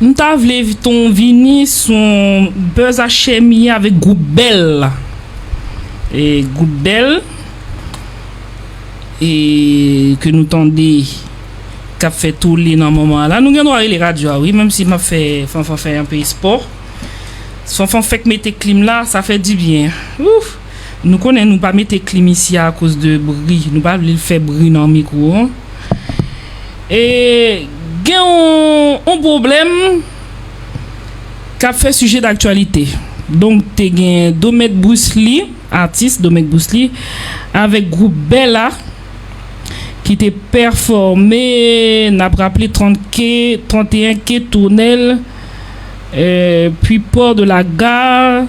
M'ta vle ton vini son buzz HMI avec groupe Bell. Et groupe Bell et que nous tendez qu'a fait tout les dans moment là nous gagnons les radios oui même si m'a fait un peu sport fanfan fait que mettre clim là ça fait du bien. Ouf. Nous connaissons nous pas mettre clim ici à cause de bruit nous pas le faire bruit dans le micro hein. Et un problème qu'a fait sujet d'actualité. Donc tu as Domek Bruce Lee, artiste Domek Bruce Lee avec groupe Bella qui était performé n'a rappelé 31 quai Tournelle puis port de la gare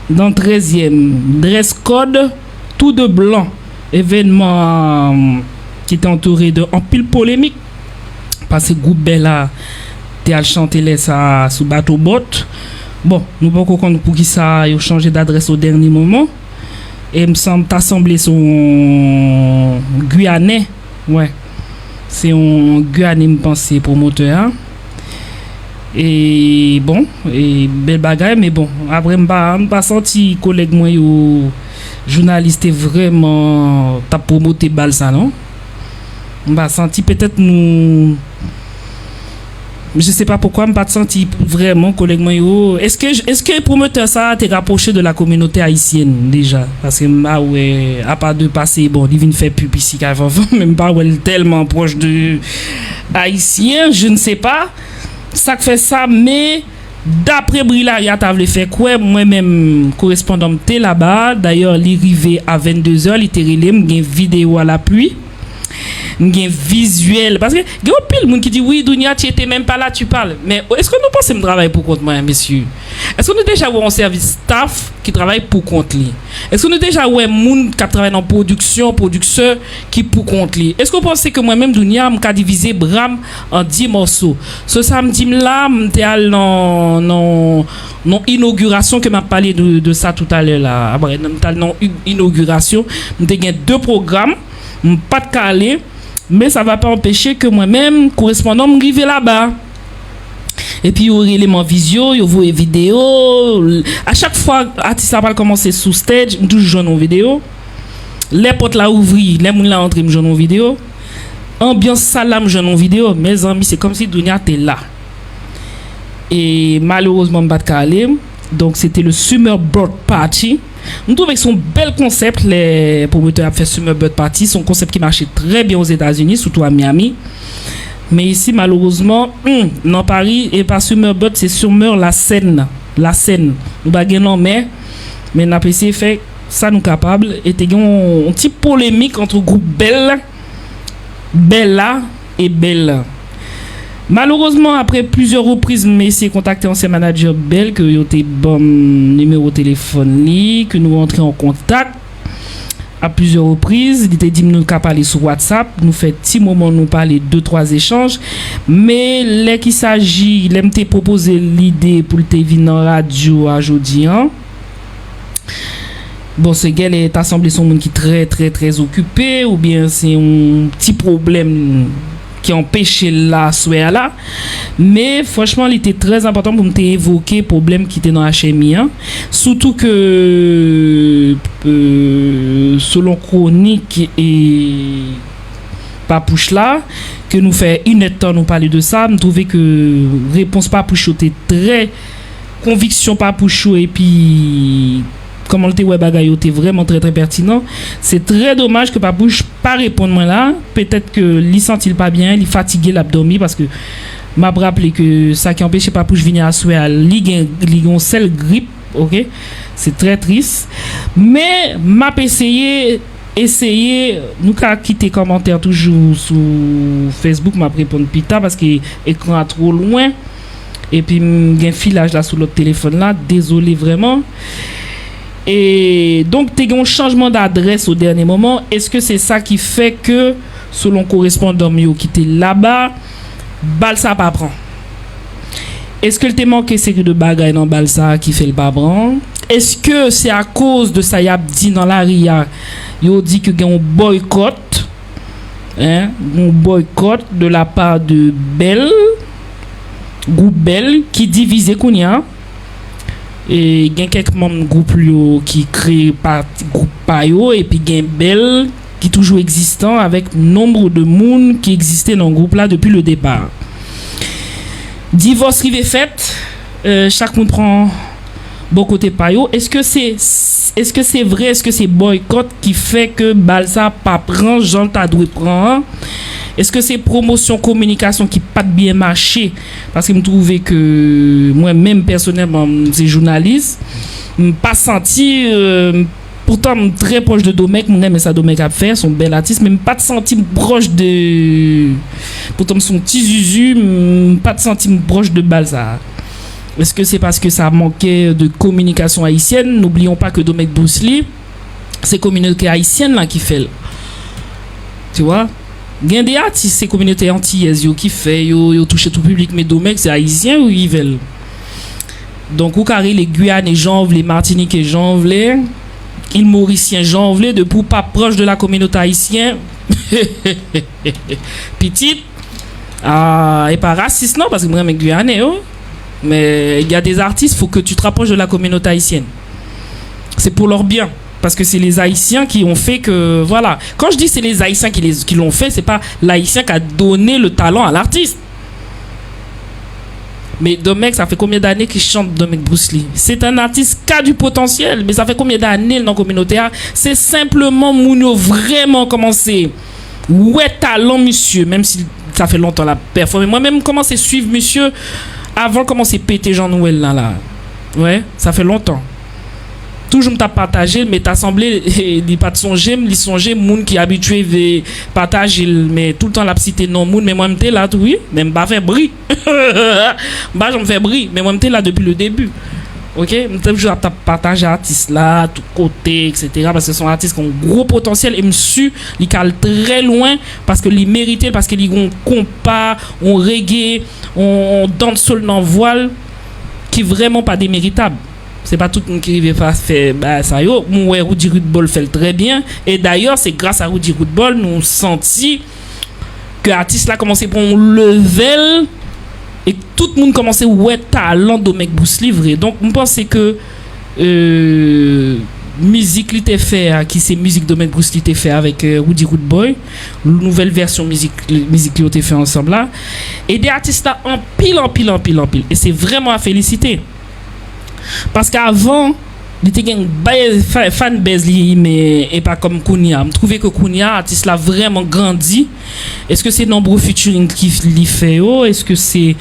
dans 13e dress code tout de blanc événement qui était entouré de en pile polémique parce que groupe Bella t'es chanté les ça sous bateau boat. Bon, nous pas comprendre pour qui ça ils ont changé d'adresse au dernier moment. Et me semble t'assembler son Guyanais. Ouais. C'est un Guyanais me penser promoteur. Hein? Et bon, et belle bagaille mais bon, après m'pas senti collègue moi yo journaliste vraiment t'a promoté bal ça non? M'pas senti peut-être nous je sais pas pourquoi m'pas senti vraiment collègue moi yo est-ce que promoteur ça t'es rapproché de la communauté haïtienne déjà parce que bah ouais à part de passer bon il vient faire publicité avant même pas ouais tellement proche de haïtien je ne sais pas ça fait ça mais d'après Brilaria t'avais fait quoi moi-même correspondant t'es là-bas d'ailleurs il arrivé à 22h il était relé une vidéo à la pluie un visuel parce que il y a pile monde qui dit oui Dunia tu étais même pas là tu parles mais est-ce que nous pensons me travailler pour compte moi monsieur est-ce que nous déjà un service staff qui travaille pour compte lui est-ce que nous déjà ouais monde qui travaille dans producteur qui pour compte lui est-ce que vous pensez que moi-même Dunia m'a divisé Bram en 10 morceaux ce samedi là m'était allé non inauguration que m'a parlé de ça tout à l'heure là après non inauguration m'était gagné 2 programmes pas de calé mais ça va pas empêcher que moi-même correspondant m'arrive là-bas et puis il y aura élément visio il y aura vidéo à chaque fois artiste ça va commencer sous stage toujours joindre en vidéo les portes là ouvrir les moun là entrer me joindre en vidéo ambiance salam joindre en vidéo mes amis c'est comme si Dunia était là et malheureusement pas de calé donc c'était le Summer Bird Party. Nous trouvons que son bel concept, les promoteurs ont fait Summer Bird Party, son concept qui marchait très bien aux États-Unis, surtout à Miami. Mais ici, malheureusement, dans Paris, et pas Summer Bird, c'est Summer la scène. La scène. Nous baguons mais n'a pas essayé fait ça nous capable. Et t'es une petite polémique entre groupe Bella et Bella. Malheureusement, après plusieurs reprises, mais c'est contacté ancien manager Bell que il était bon numéro de téléphone li, que nous entrons en contact à plusieurs reprises. Il était dit nous qu'à parler sur WhatsApp, nous fait petit moment nous parler 2-3 échanges, mais là qu'il s'agit, l'MT proposé l'idée pour le TV dans radio à jeudi hein. Bon, ce gars est assemblé son monde qui très très très occupé ou bien c'est un petit problème qui empêchait la soirée là mais franchement il était très important pour me évoquer problème qui était dans HMI hein. Surtout que selon chronique et Papouche là que nous fait une temps nous parler de ça me trouvais que réponse Papouche était très conviction Papouche et puis comment le web bagaille était vraiment très très pertinent. C'est très dommage que Papouche pas répondre moi là. Peut-être que il sentit pas bien, il fatigué l'abdomen parce que m'a rappelé que ça qui empêchait Papouche venir à souhait à ligue seule grippe, OK? C'est très triste. Mais m'a essayer nous qu'a quitter commentaire toujours sur Facebook m'a répondre pita parce que écran est trop loin et puis il y a un filage là sur l'autre téléphone là, désolé vraiment. Et donc, tu as un changement d'adresse au dernier moment. Est-ce que c'est ça qui fait que, selon correspondant qui était là-bas, Balsa pas prend? Est-ce que le te manque série de bagaille dans Balsa qui fait le pas prendre? Est-ce que c'est à cause de ça y a dit dans la RIA, il dit que y a un boycott, un boycott de la part de Bell? groupe Bell qui divisé qu'on y a. Et il y a quelques membres du groupe qui créent par groupe Payo et puis il y a Bell qui est toujours existant avec nombre de monde qui existait dans le groupe là depuis le départ. Divorce qui est fait, chaque monde prend bon côté Payo. Est-ce que c'est vrai, est-ce que c'est boycott qui fait que Balsa pas prend Jean t'a dû prendre? Est-ce que c'est promotion, communication qui pas bien marché? Parce que je trouvais que moi-même, personnellement, c'est journaliste, je pas senti, pourtant, je suis très proche de Domek, je aime ça Domek a fait, son bel artiste, mais je pas senti proche de. Pourtant, son petit Zuzu, je pas senti proche de Balsa. Est-ce que c'est parce que ça manquait de communication haïtienne? N'oublions pas que Domek Bruce Lee, c'est communauté haïtienne là qui fait. Tu vois? Il y a des artistes, ces communautés antillaises qui fait, yo touché tout public, mais Domek c'est haïtien ou ils veulent. Donc, ou carré les Guyane et Janvle, les Martinique et Janvle, ils Mauriciens Janvle, de pour pas proche de la communauté haïtienne. Petite, et pas raciste non, parce que moi, je suis Guyanais, mais il y a des artistes, il faut que tu te rapproches de la communauté haïtienne. C'est pour leur bien. Parce que c'est les Haïtiens qui ont fait que... Voilà. Quand je dis c'est les Haïtiens qui l'ont fait, c'est pas l'Haïtien qui a donné le talent à l'artiste. Mais Domek, ça fait combien d'années qu'il chante Domek Bruce Lee? C'est un artiste qui a du potentiel, mais ça fait combien d'années dans la communauté? C'est simplement Mouno vraiment commencé. Ouais, talent, monsieur. Même si ça fait longtemps la performance. Moi-même, commencé à suivre monsieur avant de commencer à péter Jean Nouvel là. Ouais, ça fait longtemps. Toujours m't'a partagé, mais t'as semblé il pas de songer, il songer moun qui habitué de partager, mais tout le temps la cité non moun, mais moi m'étais là oui, même pas fait bruit. Bah j'en fais bruit, mais moi m'étais là depuis le début. OK, m'étais toujours à partager artistes là, tout côté, etc. parce que sont artistes qui ont un gros potentiel et m'su, ils calent très loin parce que les méritent, parce que ils ont compas, on reggae, on danse sur le voile qui vraiment pas déméritable. C'est pas tout le monde qui arrive à faire ça yo. Moi Rudy Rootball fait très bien et d'ailleurs c'est grâce à Rudy Rootball nous senti que l'artiste là commencé pour un level et tout le monde commençait ouais talent de mec Bruce livré. Donc on pense que musique li t'est fait qui c'est musique de mec Bruce li t'est fait avec Rudy Rootboy, nouvelle version musique li t'est fait ensemble là et des artistes là en pile et c'est vraiment à féliciter. Parce qu'avant, il était un fan base mais et pas comme Kounia. Je trouvais que Kounia artiste là vraiment grandi. Est-ce que c'est nombreux featuring qui l'y fait est-ce que c'est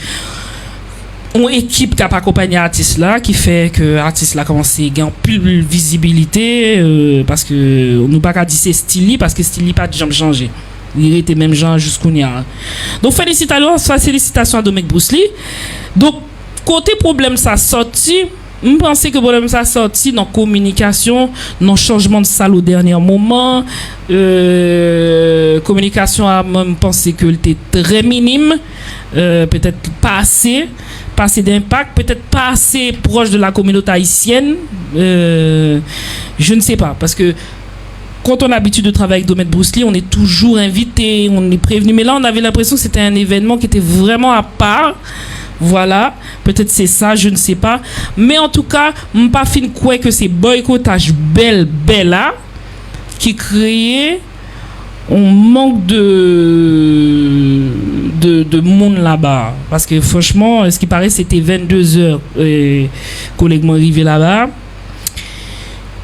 une équipe qui a accompagné l'artiste là qui fait que l'artiste là commence à gagner plus de visibilité parce que on nous pas qu'à dire c'est Stili parce que Stili pas de jamais changé. Il était même genre jusqu'au Kounia. Donc félicitations à Domek Bruce Lee. Donc côté problème ça sorti. Je pense que le problème ça sorti dans la communication, dans le changement de salle au dernier moment. Communication, je pense que était très minime, peut-être pas assez d'impact, peut-être pas assez proche de la communauté haïtienne. Je ne sais pas, parce que quand on a l'habitude de travailler avec Domek Bruce Lee, on est toujours invité, on est prévenu. Mais là, on avait l'impression que c'était un événement qui était vraiment à part. Voilà, peut-être c'est ça, je ne sais pas. Mais en tout cas, je ne pas fin quoi que c'est boycottage Bella qui créait un manque de monde là-bas. Parce que franchement, ce qui paraît, c'était 22h, collègue m'ont arrivé là-bas.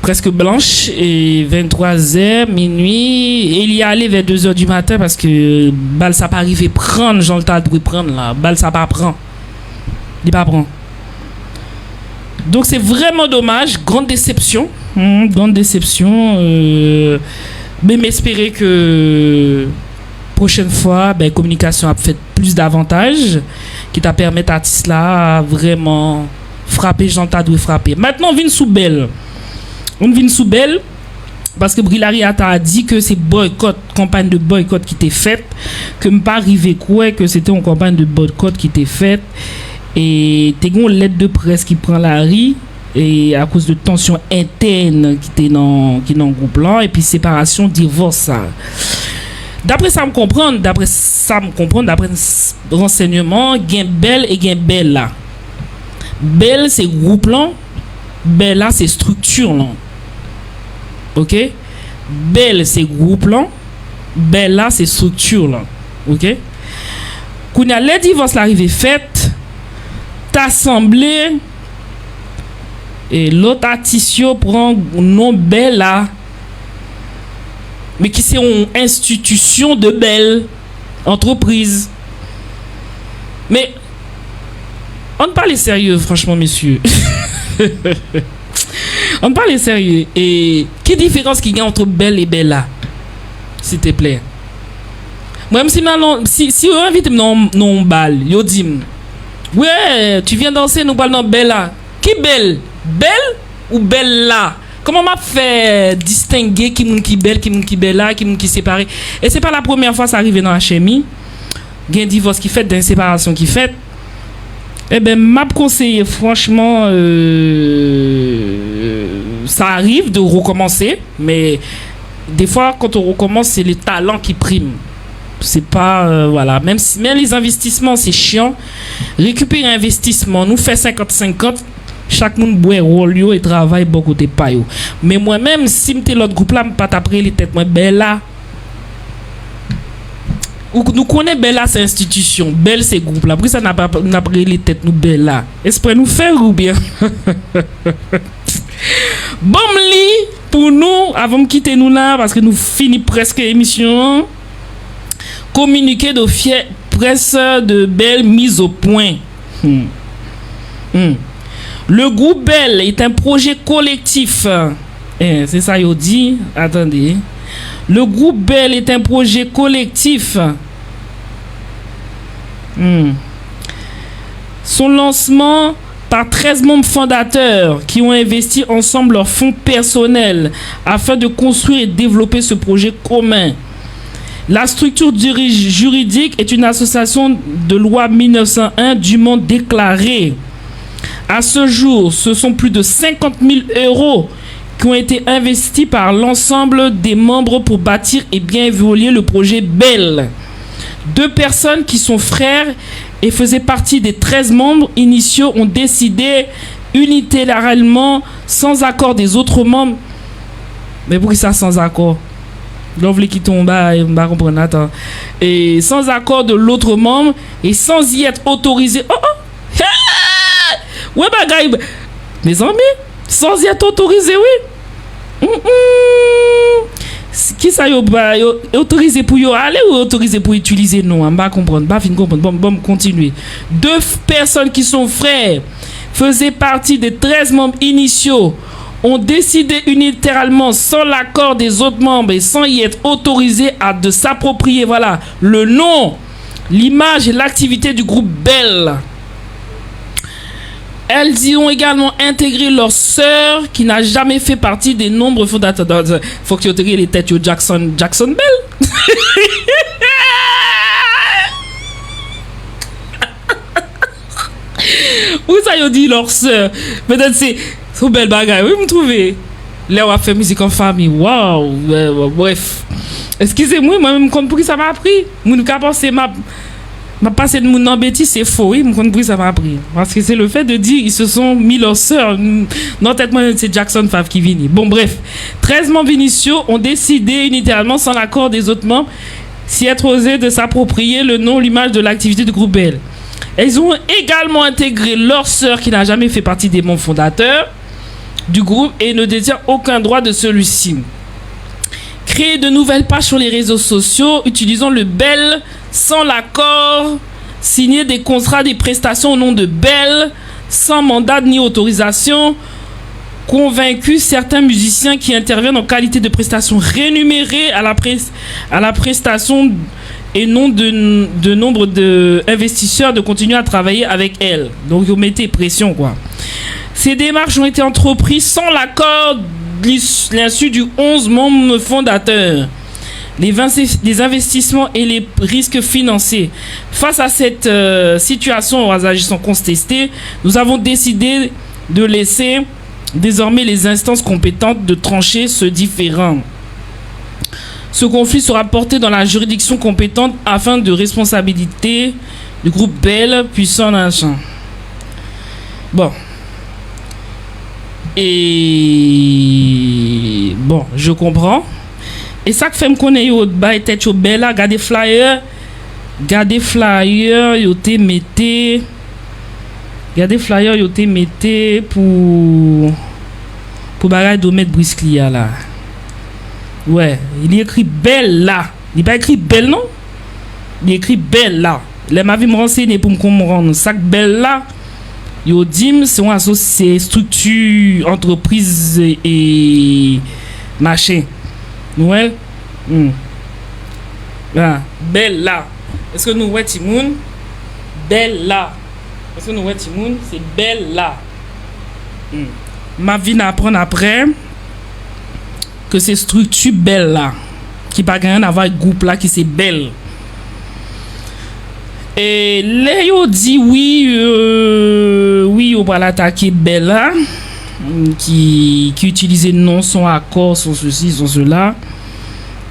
Presque blanche et 23h, minuit, et il y allait vers 2h du matin parce que Bal ça pas arrivé prendre, Jean le tas de prendre là, Bal ça pas prend. Il pas prend. Donc c'est vraiment dommage, grande déception, mais m'espérer que prochaine fois communication a fait plus d'avantages qui t'a permettre à l'artiste là à vraiment frapper Jean le tas de frapper. Maintenant on vient sous Belle. Parce que Brillaria a dit que c'est campagne de boycott qui était faite, que me pas arrivé quoi que c'était une campagne de boycott qui était faite et t'es une lettre de presse qui prend la rue et à cause de tensions internes qui était dans le groupe là et puis séparation divorce ça. D'après ça me comprendre, d'après ça me comprend d'après renseignement, gain Bell et gain Bella. Bell c'est groupe là, Bella c'est structure là. OK? Bell c'est groupe là, Bella c'est structure là. OK? Quand le divorce l'arrivée faite, t'assemblée et l'autre artiste prend nom Bella, mais qui c'est une institution de belle entreprise. Mais on parle sérieux, franchement, messieurs. On parle sérieux. Et quelle différence qu'il y a entre Belle et Bella, s'il te plaît? Moi, même si on invite non bal, yo dit, ouais, tu viens danser, nous parlons Bella. Qui Belle? Belle ou Bella? Comment m'a fait distinguer qui moun qui belle, qui moun qui bella, qui moun qui séparé? Et c'est pas la première fois ça arrive dans la HMI. Il y a un divorce qui fait, d'une séparation qui fait. Eh ben, m'a conseillé franchement, ça arrive de recommencer, mais des fois quand on recommence, c'est les talents qui priment. C'est pas voilà, même les investissements c'est chiant. Récupérer un investissement, nous fait 50-50. Chaque monde boit rôle et travaille beaucoup de pas yo. Mais moi-même si m'étais l'autre groupe là, pas après les têtes moi Bella. Ou nous connaît Bella c'est institution, Belle c'est groupe là. Après ça n'a pas après les têtes nous Bella. Esprit nous faire ou bien. Bon li pour nous avant de quitter nous là parce que nous finit presque émission. Communiqué de fier presse de Belle mise au point. Le groupe Belle est un projet collectif. C'est ça, il dit. Attendez. Le groupe Belle est un projet collectif. Son lancement par 13 membres fondateurs qui ont investi ensemble leurs fonds personnels afin de construire et développer ce projet commun. La structure juridique est une association de loi 1901 dûment déclarée. À ce jour, ce sont plus de 50 000 € qui ont été investis par l'ensemble des membres pour bâtir et bien évoluer le projet Belle. 2 personnes qui sont frères et faisaient partie des 13 membres initiaux ont décidé unilatéralement, sans accord des autres membres. Mais pourquoi ça sans accord? L'envie qui tombe, on va comprendre. Attends. Et sans accord de l'autre membre et sans y être autorisé. Ouais, bagaille. Mes amis, sans y être autorisé, oui. Qui ça y est autorisé pour y aller ou autorisé pour utiliser? Non, on va comprendre. Pas fin comprendre. Bon, continuer. 2 personnes qui sont frères faisaient partie des 13 membres initiaux ont décidé unilatéralement, sans l'accord des autres membres et sans y être autorisés de s'approprier, voilà, le nom, l'image et l'activité du groupe Belle. Elles y ont également intégré leur sœur qui n'a jamais fait partie des nombres fondateurs. Faut que tu intègres les têtes de Jackson Bell. Où ça y a dit leur sœur? Peut-être c'est belle bagaille. Oui, vous me trouvez. Là, on a fait musique en famille. Waouh. Bref. Excusez-moi, moi-même, pour qui ça m'a appris. Moi, je pense que ma passé de mon embêtise, c'est faux. Oui, je comprends pour ça m'a appris. Parce que c'est le fait de dire ils se sont mis leur sœur. Non, peut-être moi, c'est Jackson Favre qui vient. Bon, bref. 13 membres initiaux ont décidé unilatéralement, sans l'accord des autres membres, s'y être osé de s'approprier le nom, l'image de l'activité du groupe Belle. Elles ont également intégré leur sœur qui n'a jamais fait partie des membres fondateurs du groupe et ne détient aucun droit de celui-ci. Créer de nouvelles pages sur les réseaux sociaux utilisant le Belle sans l'accord, signer des contrats, des prestations au nom de Belle sans mandat ni autorisation, convaincu certains musiciens qui interviennent en qualité de prestation rémunérée à la prestation et non de nombre d'investisseurs de continuer à travailler avec elle. Donc, ils mettez pression, quoi. Ces démarches ont été entreprises sans l'accord l'insu du 11 membres fondateurs. Les investissements et les risques financiers. Face à cette situation aux agissants contestés, nous avons décidé de laisser désormais les instances compétentes de trancher ce différend. Ce conflit sera porté dans la juridiction compétente afin de responsabilité du groupe Bell puissant nation. Bon. Et bon, je comprends. Et ça que fait me connaître yo bail tête au Bell là, gardez flyer, yo te mettez pour bagay de mettre Brisclia là. Ouais, il y écrit Belle là. Il pas écrit Belle non? Il écrit Belle là. Les m'a vu me renseigner pour me comprendre. Ça que Belle là, yo dim c'est une associé structure entreprise et machin. Ouais. Ah, Belle là. Est-ce que nous ouais Timoun? Belle là. Est-ce que nous ouais Timoun? C'est Belle là. Ma vie n'apprend après que c'est structure Belle là qui pas rien à voir avec groupe là qui c'est Belle. Et là yo dit oui on va l'attaquer Belle là qui utilisait non son accord son ceci son cela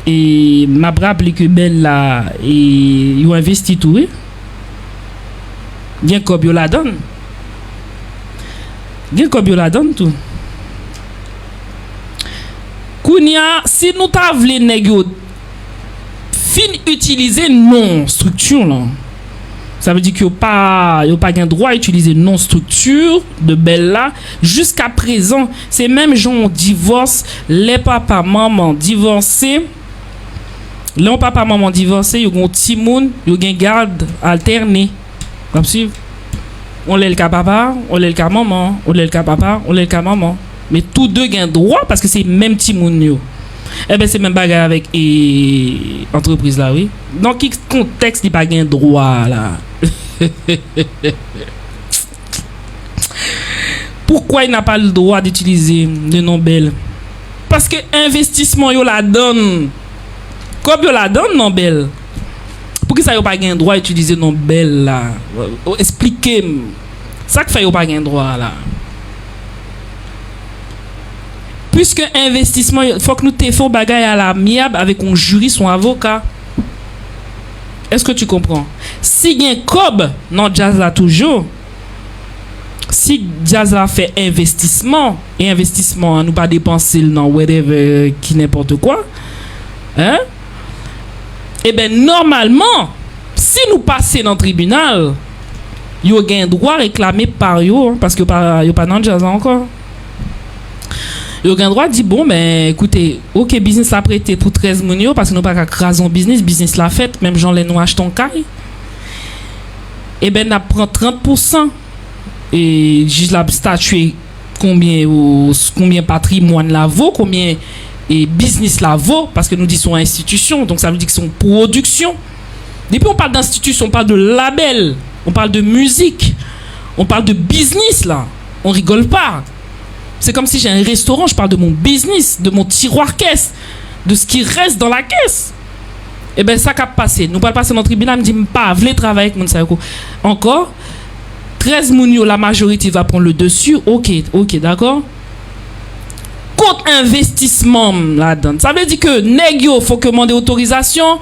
et m'a rappelé que Belle là et yo investi tout oui. Bien comme yo la donne. Bien comme yo la donne tout. Kounia, si nous t'avons nèg yo fin utiliser non structure là. Ça veut dire que yo pas gain droit à utiliser non structure de Belle là jusqu'à présent, c'est même gens divorce, les papa maman divorcé. Les papa maman divorcé, yo gon ti moun, yo gen garde alterné. Comme suivre. On l'est le cas papa, on l'est le cas maman, on l'est le cas papa, on l'est le cas maman. Mais tous deux gagnent droit parce que c'est même petit moun yo. Eh ben c'est même bagarre avec entreprise là oui. Dans quel contexte il pas gain droit là. Pourquoi il n'a pas le droit d'utiliser le nom Belle? Parce que investissement yo la donne. Comme yo la donne non Belle. Pour que ça yo pas gain droit d'utiliser nom Belle là. Expliquez-moi. Ça que fait yo pas gain droit là. Puisque investissement, il faut que nous te fassions bagaille à l'amiable avec un juriste ou un avocat. Est-ce que tu comprends? Si il y a un cob, non, jazz là toujours. Si jazz là fait investissement, et investissement, nous pas dépenser dans whatever, qui n'importe quoi, hein? Eh bien, normalement, si nous passons dans le tribunal, il y a un droit à réclamer par eux, parce que il n'y a pas dans jazz encore. Le grand droit dit bon ben écoutez OK business la prêté pour 13 mounio parce que nous pas qu'à craser business la fête même Jean les nous achetons caille et ben n'a prend 30% et juste la statuer combien patrimoine la vaut combien et business la vaut parce que nous disons institution donc ça veut dire que son production depuis on parle d'institution on parle de label on parle de musique on parle de business là on rigole pas. C'est comme si j'ai un restaurant, je parle de mon business, de mon tiroir caisse, de ce qui reste dans la caisse. Et bien, ça qu'a passé. Nous pas passer dans le tribunal, me dit pas, voulez travailler avec mon saïko. Encore, 13 mounio, la majorité va prendre le dessus. OK, d'accord. Contre investissement là-dedans. Ça veut dire que nèg yo faut que demander autorisation,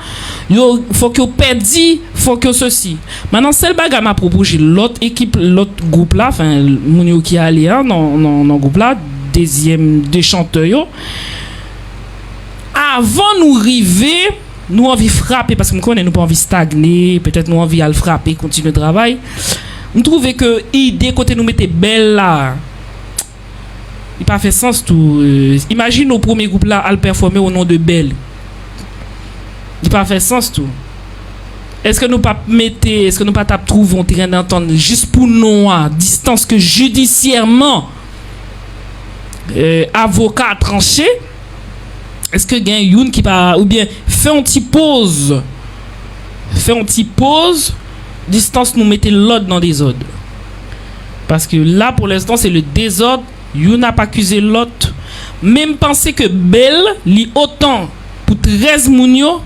yo faut que perdi, faut que ceci. Maintenant c'est le bagage m'a proposé l'autre équipe, l'autre groupe là, enfin mounio qui allé non groupe là, deuxième des chanteurs yo. Avant nous river, nous envie frapper parce que nous connaît nous pas envie stagner, peut-être nous envie aller frapper, continuer le travail. On trouvait que idée côté nous mettait Belle là. Il pas fait sens tout. Imagine au premier groupe là à performer au nom de Belle. Il pas fait sens tout. Est-ce que nous pas trouver un terrain d'entente juste pour nous à distance que judiciairement avocat a tranché? Est-ce que gagne une qui pas ou bien fait un petit pause distance nous mettez l'ordre dans des ordres. Parce que là pour l'instant c'est le désordre. You n'a pas accusé l'autre. Même penser que Belle lit autant pour 13 mounio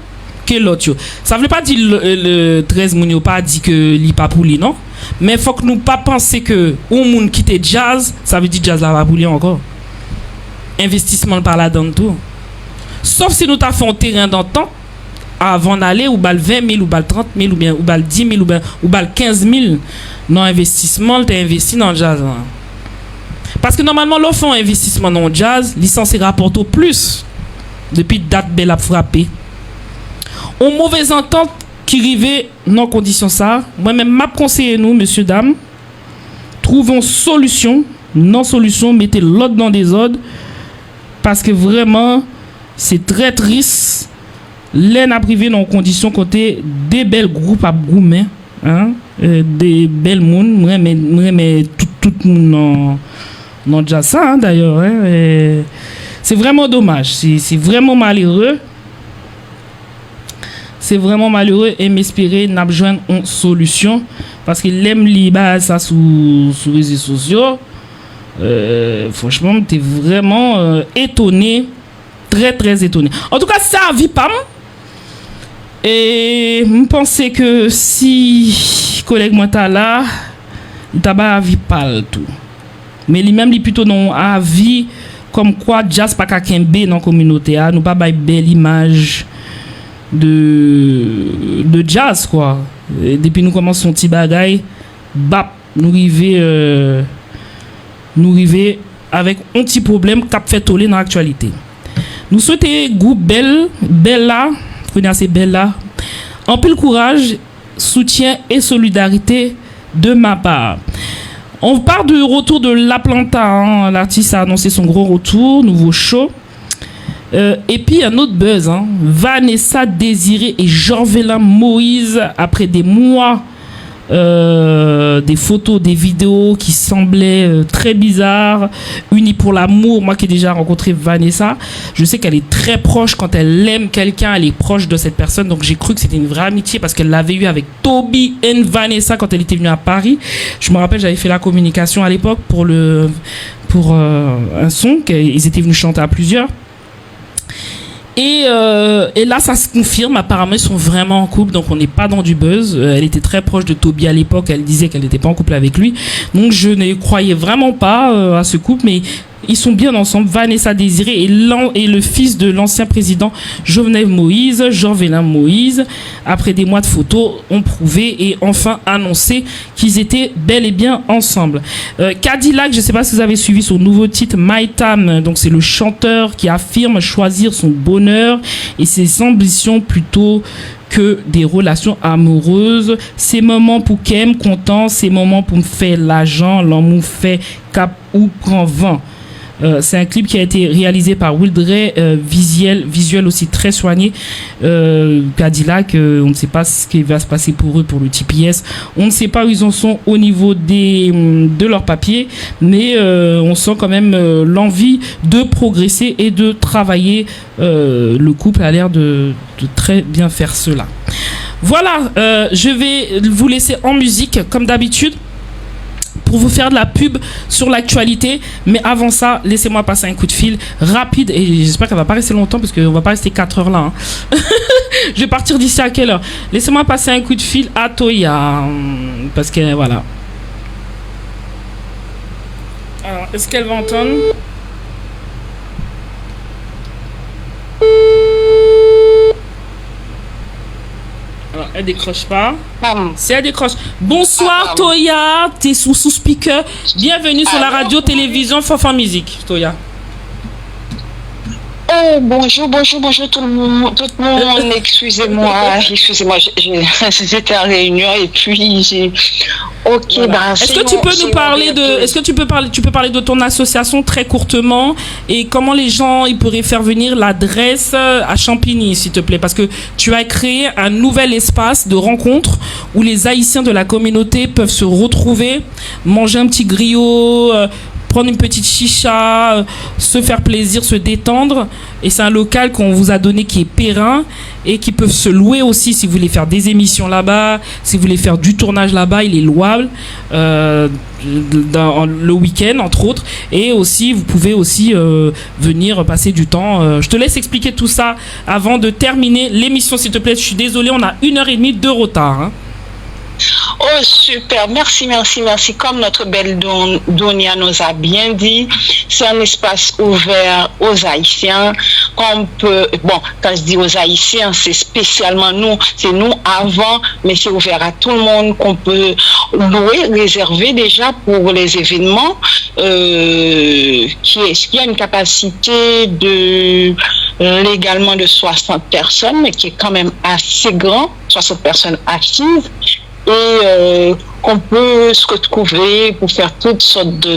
que l'autre. Ça veut pas dire le 13 mounio pas dit que li pas pour lui non. Mais faut que nous pas penser que un moun quitte jazz, ça veut dire jazz là va pour lui encore. Investissement par là dans tout. Sauf si nous t'avons fait un terrain d'entente avant d'aller ou bal 20 000 ou bal 30 000 ou bien ou bal 10 000 ou bal 15 000 dans l'investissement, tu as investi dans le jazz. Hein. Parce que normalement, l'offre un investissement dans le jazz, licence rapporte au plus depuis date belle à frapper. Une mauvaise entente qui arrivait dans condition ça, moi-même m'a conseillé nous, messieurs, dames, trouvons solution, non solution, mettez l'autre dans des ordres, parce que vraiment, c'est très triste. L'aine a privé dans conditions côté des belles groupes à gourmet, hein, des belles mounes, mais tout non déjà ça hein, d'ailleurs. Hein, c'est vraiment dommage, c'est vraiment malheureux. C'est vraiment malheureux et m'espérer n'a besoin une solution parce qu'il aime liba ça sur les réseaux sociaux. Franchement, t'es vraiment étonné, très très étonné. En tout cas, ça vit pas. Et je pense que si collègue moi t'as là, il t'a pas avis pas tout. Mais lui même lui plutôt non avis comme quoi jazz pas kakembe dans la communauté a nous pas bail belle image de jazz quoi. Et depuis nous commençons petit bagaille bap nous river avec un petit problème qu'a fait toller dans l'actualité. Nous souhaitons groupe Bella connaissez Bella. En pile courage, soutien et solidarité de ma part. On part du retour de l'Atlanta. Hein. L'artiste a annoncé son gros retour, nouveau show. Et puis un autre buzz. Hein. Vanessa Désiré et Jean-Vélin Moïse, après des mois, des photos, des vidéos qui semblaient très bizarres, unis pour l'amour. Moi qui ai déjà rencontré Vanessa, je sais qu'elle est très proche quand elle aime quelqu'un, elle est proche de cette personne, donc j'ai cru que c'était une vraie amitié parce qu'elle l'avait eu avec Toby et Vanessa quand elle était venue à Paris. Je me rappelle, j'avais fait la communication à l'époque pour un son qu'ils étaient venus chanter à plusieurs. Et là, ça se confirme. Apparemment, ils sont vraiment en couple, donc on n'est pas dans du buzz. Elle était très proche de Toby à l'époque. Elle disait qu'elle n'était pas en couple avec lui. Donc, je ne croyais vraiment pas à ce couple, mais ils sont bien ensemble. Vanessa Désiré et le fils de l'ancien président Jovenel Moïse, Jean-Vélin Moïse, après des mois de photos, ont prouvé et enfin annoncé qu'ils étaient bel et bien ensemble. Cadillac, je ne sais pas si vous avez suivi son nouveau titre My Time, donc c'est le chanteur qui affirme choisir son bonheur et ses ambitions plutôt que des relations amoureuses. Ces moments pour qu'elle content, ces moments pour me faire l'argent, l'amour fait cap ou prend vent. C'est un clip qui a été réalisé par Wildray, visuel aussi très soigné. Cadillac, on ne sait pas ce qui va se passer pour eux pour le TPS. On ne sait pas où ils en sont au niveau de leurs papiers, mais on sent quand même l'envie de progresser et de travailler. Le couple a l'air de très bien faire cela. Voilà, je vais vous laisser en musique comme d'habitude pour vous faire de la pub sur l'actualité, mais avant ça, laissez-moi passer un coup de fil rapide et j'espère qu'elle va pas rester longtemps parce qu'on va pas rester 4 heures là. Hein. Je vais partir d'ici à quelle heure? Laissez-moi passer un coup de fil à Toya parce que voilà. Alors, est-ce qu'elle va entendre? Alors, elle décroche pas. Si elle décroche. Bonsoir Toya, t'es sous speaker. Bienvenue sur la radio télévision Fanfan Musique, Toya. Oh, bonjour tout le monde. Excusez-moi, j'étais en réunion et puis j'ai. Ok, voilà. Est-ce que tu peux nous parler tu peux parler de ton association très courtement et comment les gens ils pourraient faire venir l'adresse à Champigny, s'il te plaît, parce que tu as créé un nouvel espace de rencontre où les Haïtiens de la communauté peuvent se retrouver, manger un petit griot. Prendre une petite chicha, se faire plaisir, se détendre. Et c'est un local qu'on vous a donné qui est périn et qui peut se louer aussi si vous voulez faire des émissions là-bas, si vous voulez faire du tournage là-bas, il est louable dans le week-end entre autres. Et aussi, vous pouvez aussi venir passer du temps. Je te laisse expliquer tout ça avant de terminer l'émission, s'il te plaît. Je suis désolée, on a 1h30 de retard. Hein. Oh, super. Merci, merci, merci. Comme notre belle Donia nous a bien dit, c'est un espace ouvert aux Haïtiens. Qu'on peut, bon, quand je dis aux Haïtiens, c'est spécialement nous, c'est nous avant, mais c'est ouvert à tout le monde qu'on peut louer, réserver déjà pour les événements, qui a une capacité de légalement de 60 personnes, mais qui est quand même assez grand, 60 personnes assises, et qu'on peut se retrouver pour faire toutes sortes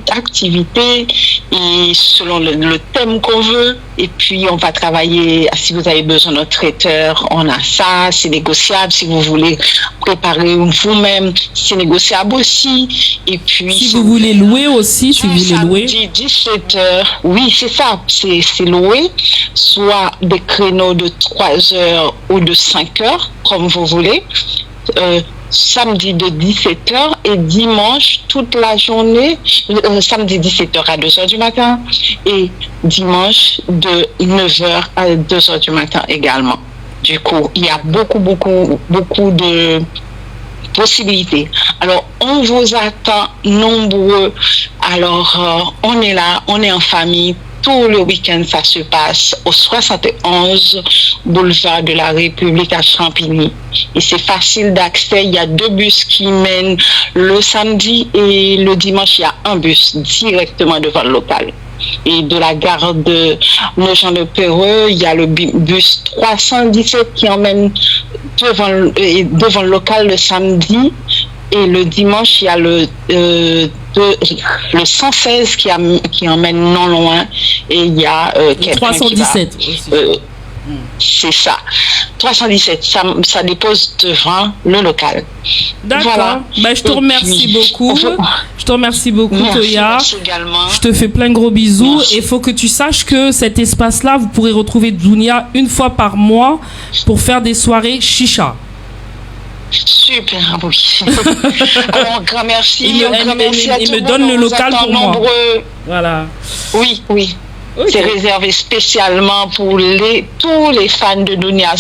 d'activités et selon le thème qu'on veut. Et puis on va travailler, si vous avez besoin d'un traiteur, on a ça, c'est négociable. Si vous voulez préparer vous-même, c'est négociable aussi. Et puis si vous voulez louer aussi, si vous voulez louer. 17h, oui, c'est ça, c'est loué, soit des créneaux de 3 heures ou de 5 heures, comme vous voulez. Samedi de 17h et dimanche toute la journée, samedi 17h à 2h du matin et dimanche de 9h à 2h du matin également. Du coup, il y a beaucoup de possibilités. Alors, on vous attend nombreux. Alors, on est là, on est en famille. Tout le week-end, ça se passe au 71 boulevard de la République à Champigny. Et c'est facile d'accès. Il y a 2 bus qui mènent le samedi et le dimanche, il y a un bus directement devant le local. Et de la gare de Nogent-le-Péreux, il y a le bus 317 qui emmène devant le local le samedi. Et le dimanche, il y a le 116 qui emmène non loin. Et il y a quelqu'un 317 qui va, c'est ça. 317, ça dépose devant le local. D'accord. Voilà. Ben, je te remercie beaucoup. Je te remercie beaucoup, Toya. Merci également. Je te fais plein de gros bisous. Merci. Et il faut que tu saches que cet espace-là, vous pourrez retrouver Dounia une fois par mois pour faire des soirées chicha. Super, oui. Alors, un grand merci. Il me donne le local pour moi. Voilà. Oui. Okay. C'est réservé spécialement pour tous les fans de Dounia.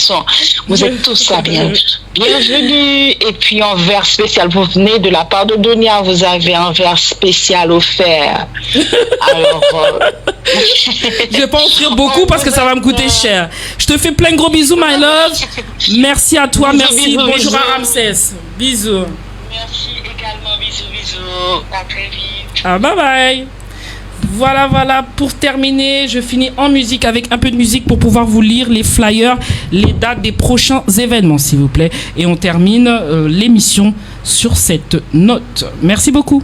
Vous êtes tous ça bienvenue. Et puis un verre spécial. Vous venez de la part de Dounia, vous avez un verre spécial offert. Alors, je vais pas offrir beaucoup parce que ça va me coûter cher. Je te fais plein de gros bisous, my love. Merci à toi, merci. Bonjour à Ramsès. Bisous. Merci également, bisous. À très vite. Ah, bye bye. Voilà, pour terminer, je finis en musique avec un peu de musique pour pouvoir vous lire les flyers, les dates des prochains événements, s'il vous plaît. Et on termine l'émission sur cette note. Merci beaucoup.